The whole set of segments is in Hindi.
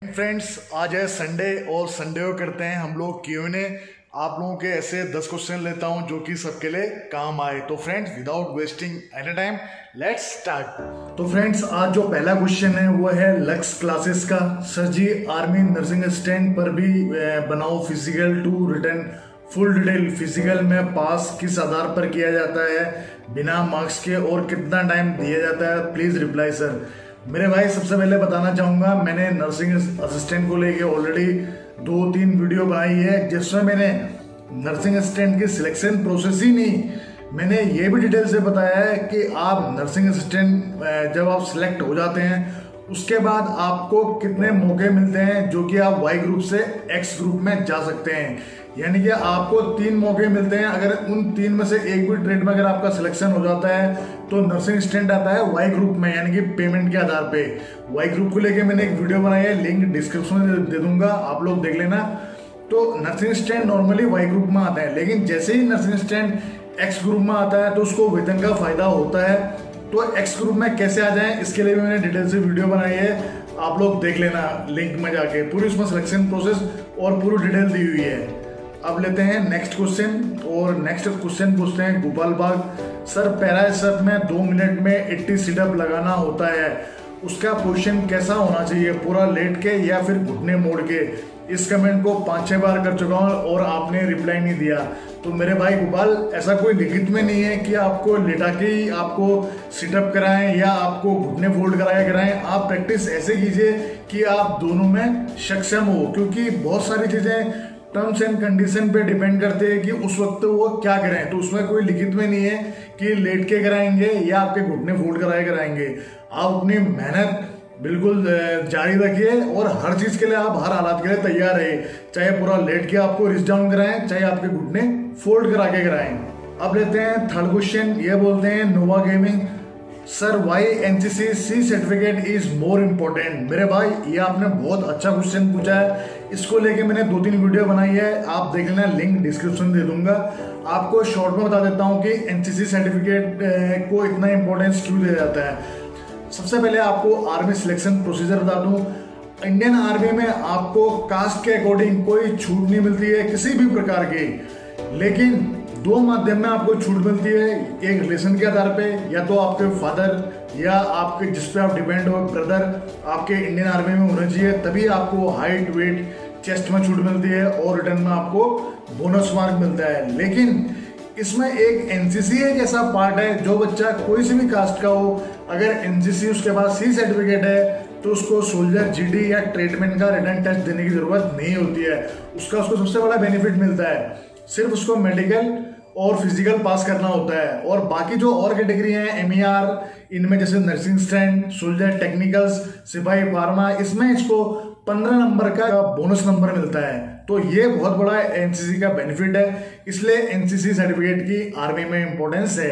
फ्रेंड्स, आज है संडे और संडे को करते हैं हम लोग Q&A। आप लोगों के ऐसे 10 क्वेश्चन लेता हूं जो कि सबके लिए काम आए। तो friends, without wasting any time let's start. तो फ्रेंड्स, आज जो पहला क्वेश्चन है वो है लक्स क्लासेस का। Sir ji, army nursing stand पर भी बनाओ physical to return full detail. Physical में पास किस आधार पर किया जाता है बिना मार्क्स के और कितना टाइम दिया जाता है? Please reply sir. मेरे भाई, सबसे पहले बताना चाहूंगा, मैंने नर्सिंग असिस्टेंट को लेके ऑलरेडी 2-3 वीडियो बनाई है जिसमें मैंने नर्सिंग असिस्टेंट की सिलेक्शन प्रोसेस ही नहीं, मैंने ये भी डिटेल से बताया है कि आप नर्सिंग असिस्टेंट जब आप सिलेक्ट हो जाते हैं उसके बाद आपको कितने मौके मिलते हैं जो कि आप वाई ग्रुप से एक्स ग्रुप में जा सकते हैं। यानी कि आपको 3 मौके मिलते हैं। अगर उन 3 में से एक भी ट्रेड में अगर आपका सिलेक्शन हो जाता है तो नर्सिंग असिस्टेंट आता है वाई ग्रुप में, यानी कि पेमेंट के आधार पे। वाई ग्रुप को लेके मैंने एक वीडियो बनाई है, लिंक डिस्क्रिप्शन में दे दूंगा, आप लोग देख लेना। तो nursing assistant normally Y group में आता है, लेकिन जैसे ही नर्सिंग असिस्टेंट एक्स ग्रुप में आता है तो उसको वेतन का फायदा होता है। तो एक्स ग्रुप में कैसे आ जाए इसके लिए भी मैंने डिटेल से वीडियो बनाई है, आप लोग देख लेना लिंक में जाके। पूरी उसमें सिलेक्शन प्रोसेस और पूरी डिटेल दी हुई है। अब लेते हैं नेक्स्ट क्वेश्चन, और नेक्स्ट क्वेश्चन पूछते हैं गोपाल बाग। सर, पैराशट में 2 मिनट में 80 सिटअप लगाना होता है, उसका पोजीशन कैसा होना चाहिए, पूरा लेट के या फिर घुटने मोड़ के? इस कमेंट को 5-6 बार कर चुका हूँ और आपने रिप्लाई नहीं दिया। तो मेरे भाई गोपाल, ऐसा कोई लिखित में नहीं है कि आपको लेटा के ही आपको सिटअप कराएं या आपको घुटने फोल्ड कराएं। आप प्रैक्टिस ऐसे कीजिए कि आप दोनों में सक्षम हो, क्योंकि बहुत सारी चीजें टर्म्स एंड कंडीशन पे डिपेंड करते हैं कि उस वक्त वो क्या करें। तो उसमें कोई लिखित में नहीं है कि लेट के कराएंगे या आपके घुटने फोल्ड कराएंगे। आप अपनी मेहनत बिल्कुल जारी रखिए और हर चीज के लिए आप हर हालात के लिए तैयार रहे, चाहे पूरा लेट के आपको रिस्ट डाउन कराएं, चाहे आपके घुटने फोल्ड करा के कराएं। अब लेते हैं थर्ड क्वेश्चन। ये बोलते हैं Nova gaming, sir why NCC C certificate is more important? मेरे भाई, ये आपने बहुत अच्छा क्वेश्चन पूछा है। इसको लेके मैंने 2-3 वीडियो बनाई है, आप देख लेना, लिंक डिस्क्रिप्शन दे दूंगा। आपको शॉर्ट में बता देता हूँ कि एनसीसी सर्टिफिकेट को इतना इंपॉर्टेंस क्यों दिया जाता है। सबसे पहले आपको आर्मी सिलेक्शन प्रोसीजर बता दूं। इंडियन आर्मी में आपको कास्ट के अकॉर्डिंग कोई छूट नहीं मिलती है किसी भी प्रकार की, लेकिन 2 माध्यम में आपको छूट मिलती है। एक रिलेशन के आधार पे, या तो आपके फादर या आपके जिस पे आप डिपेंड हो ब्रदर आपके इंडियन आर्मी में होना चाहिए, तभी आपको हाइट वेट चेस्ट में छूट मिलती है और रिटर्न में आपको बोनस मार्क मिलता है। लेकिन इसमें एक एनसीसी एक ऐसा पार्ट है, जो बच्चा कोई सी भी कास्ट का हो, अगर एनसीसी उसके पास सी सर्टिफिकेट है तो उसको सोल्जर जीडी या ट्रीटमेंट का रिटर्न टेस्ट देने की जरूरत नहीं होती है। उसको सबसे बड़ा बेनिफिट मिलता है, सिर्फ उसको मेडिकल और फिजिकल पास करना होता है। और बाकी जो और कैटेगरी हैं एमईआर, इनमें जैसे नर्सिंग स्टैंड, सोल्जर टेक्निकल्स, सिपाही फार्मा, इसमें इसको 15 नंबर का बोनस नंबर मिलता है। तो ये बहुत बड़ा एनसीसी का बेनिफिट है, इसलिए एनसीसी सर्टिफिकेट की आर्मी में इंपॉर्टेंस है।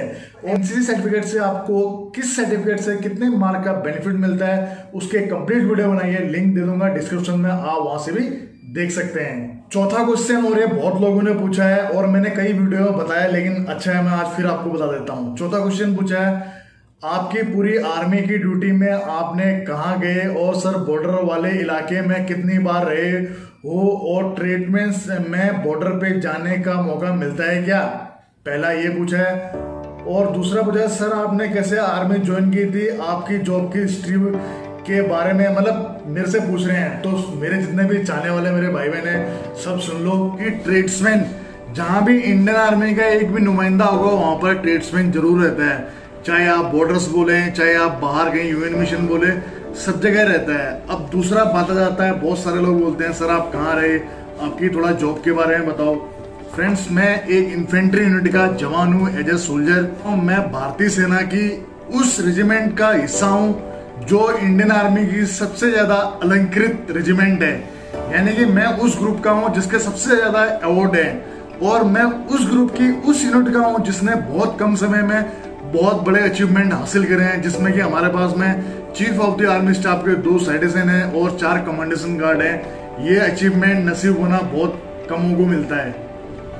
एनसीसी सर्टिफिकेट से आपको किस सर्टिफिकेट से कितने मार्क का बेनिफिट मिलता है उसके कंप्लीट वीडियो बनाई है, लिंक दे दूंगा डिस्क्रिप्शन में, आप वहां से भी देख सकते हैं। चौथा क्वेश्चन, और ये बहुत लोगों ने पूछा है और मैंने कई वीडियो में बताया, लेकिन अच्छा है मैं आज फिर आपको बता देता हूँ। चौथा क्वेश्चन पूछा है, आपकी पूरी आर्मी की ड्यूटी में आपने कहाँ गए और सर बॉर्डर वाले इलाके में कितनी बार रहे हो और ट्रीटमेंट्स में बॉर्डर पे जाने का मौका मिलता है क्या? पहला ये पूछा है। और दूसरा पूछा है, सर आपने कैसे आर्मी ज्वाइन की थी, आपकी जॉब की हिस्ट्री के बारे में, मतलब मेरे से पूछ रहे हैं। तो मेरे जितने भी चाहने वाले मेरे भाई बहन हैं सब सुन लो कि ट्रेड्समैन, जहां भी इंडियन आर्मी का एक भी नुमाइंदा होगा वहां पर ट्रेड्समैन जरूर रहता है। चाहे आप बॉर्डर्स बोले, चाहे आप बाहर गए यूएन मिशन बोले, सब जगह रहता है। अब दूसरा बात आ जाता है, बहुत सारे लोग बोलते हैं सर आप कहाँ रहे, आपकी थोड़ा जॉब के बारे में बताओ। फ्रेंड्स, मैं एक इन्फेंट्री यूनिट का जवान हूँ एज ए सोल्जर, और मैं भारतीय सेना की उस रेजिमेंट का हिस्सा हूँ जो इंडियन आर्मी की सबसे ज्यादा अलंकृत रेजिमेंट है। यानी कि मैं उस ग्रुप का हूँ जिसके सबसे ज्यादा अवार्ड है, और मैं उस ग्रुप की उस यूनिट का हूँ जिसने बहुत कम समय में बहुत बड़े अचीवमेंट हासिल करे हैं, जिसमें कि हमारे पास में chief of the army staff के 2 साइटिशन हैं और 4 कमांडेशन गार्ड हैं। ये अचीवमेंट नसीब होना बहुत कमों को मिलता है।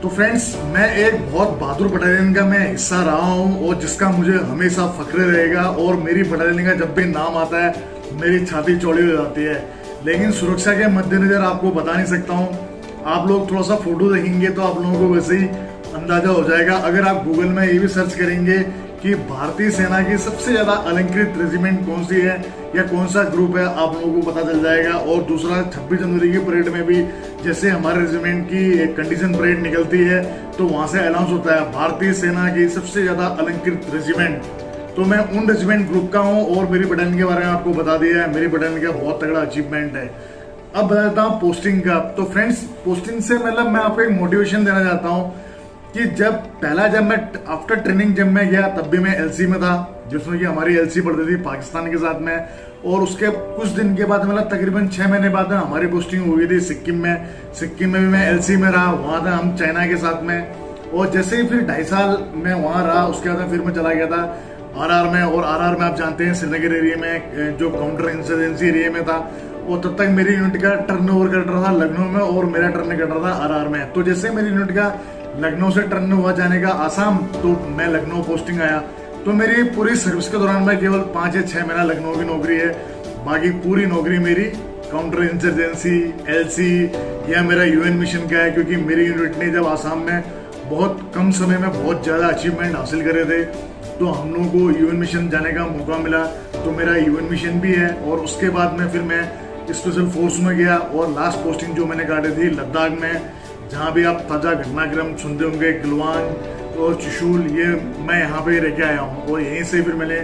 तो फ्रेंड्स, मैं एक बहुत बहादुर बटालियन का मैं हिस्सा रहा हूँ और जिसका मुझे हमेशा फख्र रहेगा, और मेरी बटालियन का जब भी नाम आता है मेरी छाती चौड़ी हो जाती है। लेकिन सुरक्षा के मद्देनजर आपको बता नहीं सकता हूँ। आप लोग थोड़ा सा फोटो देखेंगे तो आप लोगों को वैसे ही अंदाजा हो जाएगा। अगर आप गूगल में ये भी सर्च करेंगे कि भारतीय सेना की सबसे ज्यादा अलंकृत रेजिमेंट कौन सी है या कौन सा ग्रुप है, आप लोगों को पता चल जाएगा। और दूसरा, 26 जनवरी की परेड में भी जैसे हमारे रेजिमेंट की कंडीशन परेड निकलती है तो वहां से अनाउंस होता है भारतीय सेना की सबसे ज्यादा अलंकृत रेजिमेंट। तो मैं उन रेजिमेंट ग्रुप का हूँ और मेरी बटालियन के बारे में आपको बता दिया है। मेरी बटालियन का बहुत तगड़ा अचीवमेंट है। अब बता देता हूँ पोस्टिंग का। तो फ्रेंड्स, पोस्टिंग से मतलब मैं आपको एक मोटिवेशन देना चाहता हूँ कि जब मैं आफ्टर ट्रेनिंग जब मैं गया तब भी मैं एलसी में था, जिसमें कि हमारी एलसी पड़ती थी पाकिस्तान के साथ में। और उसके कुछ दिन के बाद मतलब तकरीबन 6 महीने बाद हमारी पोस्टिंग हो गई थी सिक्किम में। सिक्किम में भी मैं एलसी में रहा, वहां था हम चाइना के साथ में। और जैसे ही फिर 2.5 साल मैं वहां रहा, उसके बाद फिर मैं चला गया था आरआर में। और आरआर में आप जानते हैं श्रीनगर एरिया में जो काउंटर इंसर्जेंसी एरिया में था। और तब तक मेरी यूनिट का टर्नओवर कट रहा था लखनऊ में और मेरा टर्न कट रहा था आरआर में। तो जैसे मेरी यूनिट का लखनऊ से टर्न हुआ जाने का आसाम, तो मैं लखनऊ पोस्टिंग आया। तो मेरी पूरी सर्विस के दौरान में केवल 5 या 6 महीना लखनऊ की नौकरी है। बाकी पूरी नौकरी मेरी काउंटर इंसर्जेंसी, एलसी या मेरा यूएन मिशन का है, क्योंकि मेरी यूनिट ने जब आसाम में बहुत कम समय में बहुत ज्यादा अचीवमेंट हासिल करे थे तो हम लोगों को यूएन मिशन जाने का मौका मिला। तो मेरा यूएन मिशन भी है। और उसके बाद में फिर मैं स्पेशल फोर्स में गया और लास्ट पोस्टिंग जो मैंने काटी थी लद्दाख में, जहाँ भी आप ताजा घटनाक्रम सुनते होंगे, गलवान और चुशूल, ये मैं यहाँ पे रह के आया हूँ। और यहीं से फिर मैंने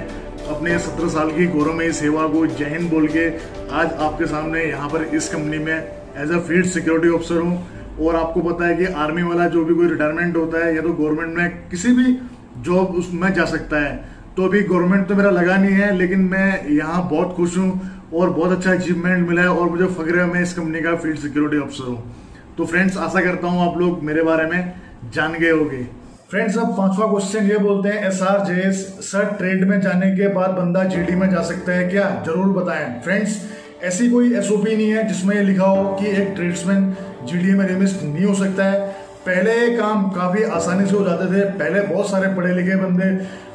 अपने 17 साल की गौरवमयी सेवा को जय हिंद बोल के आज आपके सामने यहाँ पर इस कंपनी में as a field security officer हूँ। और आपको पता है कि आर्मी वाला जो भी कोई रिटायरमेंट होता है या तो गवर्नमेंट में किसी भी जॉब उसमें जा सकता है। तो अभी गवर्नमेंट तो मेरा लगा नहीं है, लेकिन मैं यहाँ बहुत खुश हूँ और बहुत अच्छा अचीवमेंट मिला है और मुझे फख्र है मैं इस कंपनी का फील्ड सिक्योरिटी ऑफिसर हूँ। तो फ्रेंड्स, आशा करता हूँ आप लोग मेरे बारे में जान गए होंगे। फ्रेंड्स, अब 5वां क्वेश्चन ये बोलते हैं एसआरजेएस सर ट्रेड में जाने के बाद बंदा जीडी में जा सकता है क्या? जरूर बताएं। फ्रेंड्स, ऐसी कोई एसओपी नहीं है जिसमें ये लिखा हो कि एक ट्रेड्समैन जीडी में रिमिस्ट नहीं हो सकता है। पहले काम काफी आसानी से हो जाते थे। पहले बहुत सारे पढ़े लिखे बंदे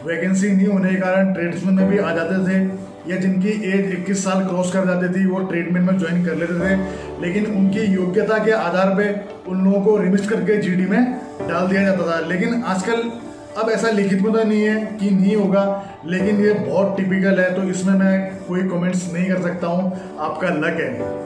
वैकेंसी नहीं होने के कारण ट्रेड्समैन में भी आ जाते थे, या जिनकी एज 21 साल क्रॉस कर जाती थी वो ट्रेडमैन में ज्वाइन कर लेते थे। लेकिन उनकी योग्यता के आधार पे उन लोगों को रिमिस्ट करके जीडी में डाल दिया जाता था। लेकिन आजकल अब ऐसा लिखित में तो नहीं है कि नहीं होगा, लेकिन ये बहुत टिपिकल है, तो इसमें मैं कोई कमेंट्स नहीं कर सकता हूँ, आपका लक है।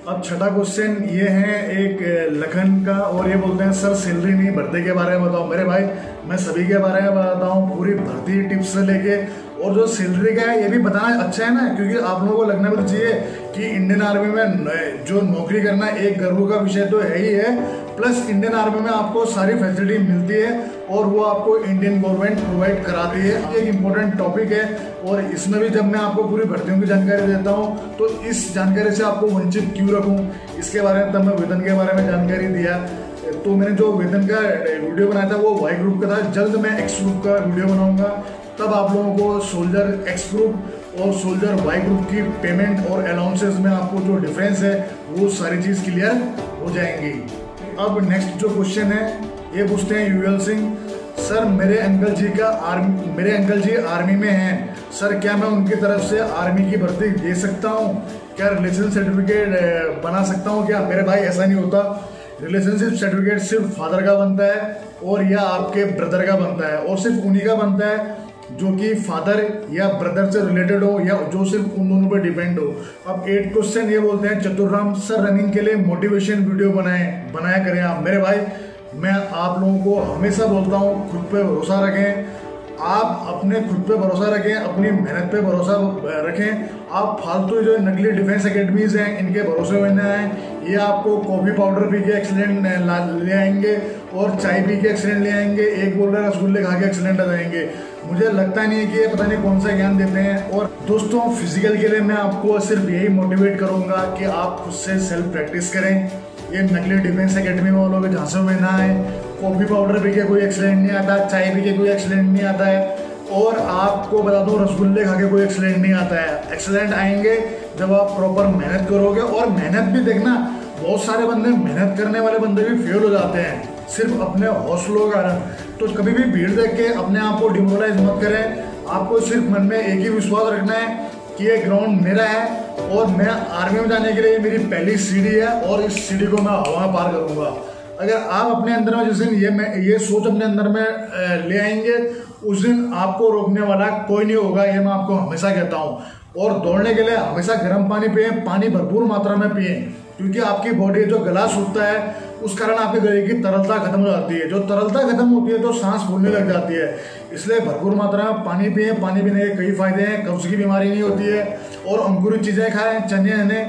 अब 6वां क्वेश्चन ये है एक लखन का, और ये बोलते हैं सर सैलरी नहीं भर्ती के बारे में बताओ। मेरे भाई, मैं सभी के बारे में बताता हूँ, पूरी भर्ती टिप्स से लेके और जो सैलरी का है ये भी बताना अच्छा है ना, क्योंकि आप लोगों को लगना भी चाहिए कि इंडियन आर्मी में जो नौकरी करना एक गर्व का विषय तो है ही है, प्लस इंडियन आर्मी में आपको सारी फैसिलिटी मिलती है और वो आपको इंडियन गवर्नमेंट प्रोवाइड कराती है। एक इम्पोर्टेंट टॉपिक है और इसमें भी जब मैं आपको पूरी भर्तियों की जानकारी देता हूँ तो इस जानकारी से आपको वंचित क्यों रखूँ, इसके बारे में तब मैं वेतन के बारे में जानकारी दिया। तो मैंने जो वेतन का वीडियो बनाया था वो वाई ग्रुप का था। जल्द मैं एक्स ग्रुप का वीडियो बनाऊंगा, तब आप लोगों को सोल्जर एक्स ग्रुप और सोल्जर वाई ग्रुप की पेमेंट और अलाउंसेस में आपको जो डिफरेंस है वो सारी चीज क्लियर हो जाएंगी। अब नेक्स्ट जो क्वेश्चन है ये पूछते हैं यूएल सिंह, सर मेरे अंकल जी आर्मी में हैं सर, क्या मैं उनकी तरफ से आर्मी की भर्ती दे सकता हूँ? क्या रिलेशन सर्टिफिकेट बना सकता हूँ क्या? मेरे भाई, ऐसा नहीं होता। रिलेशनशिप सर्टिफिकेट सिर्फ फादर का बनता है और या आपके ब्रदर का बनता है, और सिर्फ उन्हीं का बनता है जो कि फादर या ब्रदर से रिलेटेड हो या जो सिर्फ उन दोनों पर डिपेंड हो। अब 8 क्वेश्चन ये बोलते हैं चतुर्राम, सर रनिंग के लिए मोटिवेशन वीडियो बनाया करें आप। मेरे भाई, मैं आप लोगों को हमेशा बोलता हूँ खुद पे भरोसा रखें, आप अपने खुद पे भरोसा रखें, अपनी मेहनत पे भरोसा रखें। आप फालतू जो नकली डिफेंस एकेडमीज हैं इनके भरोसे में आए, ये आपको कॉफी पाउडर पी के एक्सीडेंट ले आएंगे और चाय पी के एक्सीडेंट ले आएंगे, एक बोल रहा रसगुल्ले खा के एक्सीडेंट आ जाएंगे। मुझे लगता नहीं है कि ये पता नहीं कौन सा ज्ञान देते हैं। और दोस्तों, फिजिकल के लिए मैं आपको सिर्फ यही मोटिवेट करूंगा कि आप खुद से सेल्फ प्रैक्टिस करें। ये नकली डिफेंस एकेडमी वालों के झांसों में ना आए। कॉफी पाउडर पी के कोई एक्सीडेंट नहीं आता, चाय पी के कोई एक्सीडेंट नहीं आता है, और आपको बता दो रसगुल्ले खा के कोई एक्सीडेंट नहीं आता है। एक्सीडेंट आएंगे जब आप प्रॉपर मेहनत करोगे। और मेहनत भी देखना, बहुत सारे बंदे मेहनत करने वाले बंदे भी फेल हो जाते हैं सिर्फ अपने हौसलों का। तो कभी भी भीड़ देख के अपने आप को डिमोरलाइज मत करें। आपको सिर्फ मन में एक ही विश्वास रखना है कि ये ग्राउंड मेरा है और मैं आर्मी में जाने के लिए मेरी पहली सीढ़ी है और इस सीढ़ी को मैं हवा में पार करूंगा। अगर आप अपने अंदर में जिस दिन ये सोच अपने अंदर में ले आएंगे, उस दिन आपको रोकने वाला कोई नहीं होगा। ये मैं आपको हमेशा कहता हूँ। और दौड़ने के लिए हमेशा गर्म पानी पिए, पानी भरपूर मात्रा में पिए, क्योंकि आपकी बॉडी जो गला सूखता है उस कारण आपके गले की तरलता खत्म हो जाती है। जो तरलता खत्म होती है तो सांस फूलने लग जाती है। इसलिए भरपूर मात्रा में पानी पिए। पानी पीने के कई फायदे हैं, कब्ज की बीमारी नहीं होती है। और अंकुरित चीजें खाएं, चने अने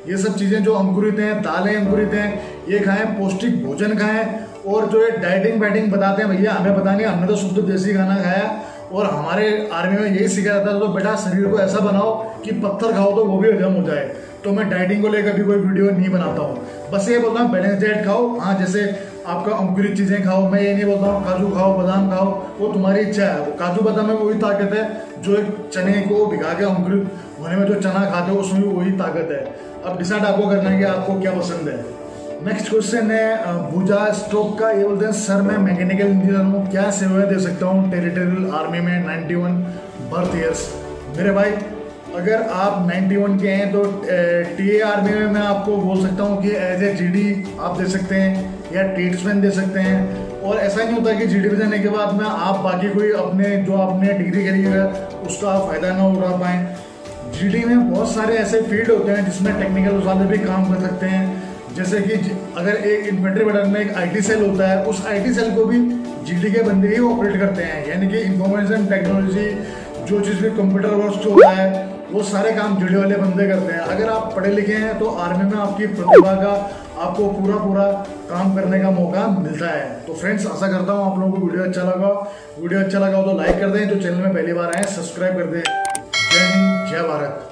ये सब चीजें जो अंकुरित हैं, दालें अंकुरित हैं, ये खाएं, पौष्टिक भोजन खाएं। और जो ये डाइटिंग वाइटिंग बताते हैं भैया, हमें पता नहीं, हमने तो शुद्ध देसी खाना खाया और हमारे आर्मी में यही सीखा जाता है, तो बेटा शरीर को ऐसा बनाओ कि पत्थर खाओ तो वो भी हजम हो जाए। तो मैं डाइटिंग को लेकर भी कोई वीडियो नहीं बनाता हूँ, बस ये बोलता हूँ बैलेंस डाइट खाओ। हाँ, जैसे आपका अंकुरित चीजें खाओ, मैं ये नहीं बोलता हूँ काजू खाओ, बादाम खाओ, वो तुम्हारी इच्छा है। वो काजू बादाम में वही ताकत है जो एक चने को भिगा के अंकुरित होने में जो चना खाते हो उसमें भी वही ताकत है। अब डिसाइड आपको करना है कि आपको क्या पसंद है। नेक्स्ट क्वेश्चन है भुजा स्ट्रोक का। ये बोलते हैं सर मैं मैकेनिकल इंजीनियर हूँ, क्या सेवाएं दे सकता हूँ टेरिटोरियल आर्मी में 91 बर्थ ईयर्स। मेरे भाई, अगर आप 91 के हैं तो टीए आर्मी में मैं आपको बोल सकता हूँ कि एज ए जीडी आप दे सकते हैं या ट्रेड्समैन दे सकते हैं। और ऐसा नहीं होता कि जीडी पे जाने के बाद में आप बाकी कोई अपने जो आपने डिग्री करी है उसका आप फायदा ना उठा पाएँ। जीडी में बहुत सारे ऐसे फील्ड होते हैं जिसमें टेक्निकल वाले भी काम कर सकते हैं। जैसे कि अगर एक इन्फेंट्री बटालियन में एक आईटी सेल होता है, उस आईटी सेल को भी जीडी के बंदे ही ऑपरेट करते हैं। यानी कि इंफॉर्मेशन टेक्नोलॉजी, जो चीज़ भी कंप्यूटर वर्क होता है, वो सारे काम जीडी वाले बंदे करते हैं। अगर आप पढ़े लिखे हैं तो आर्मी में आपकी प्रतिभा का आपको पूरा काम करने का मौका मिलता है। तो फ्रेंड्स, आशा करता हूँ आप लोगों को वीडियो अच्छा लगा। वीडियो अच्छा लगा हो तो लाइक कर दें, जो चैनल में पहली बार आए सब्सक्राइब कर दें। जय हिंद, जय भारत।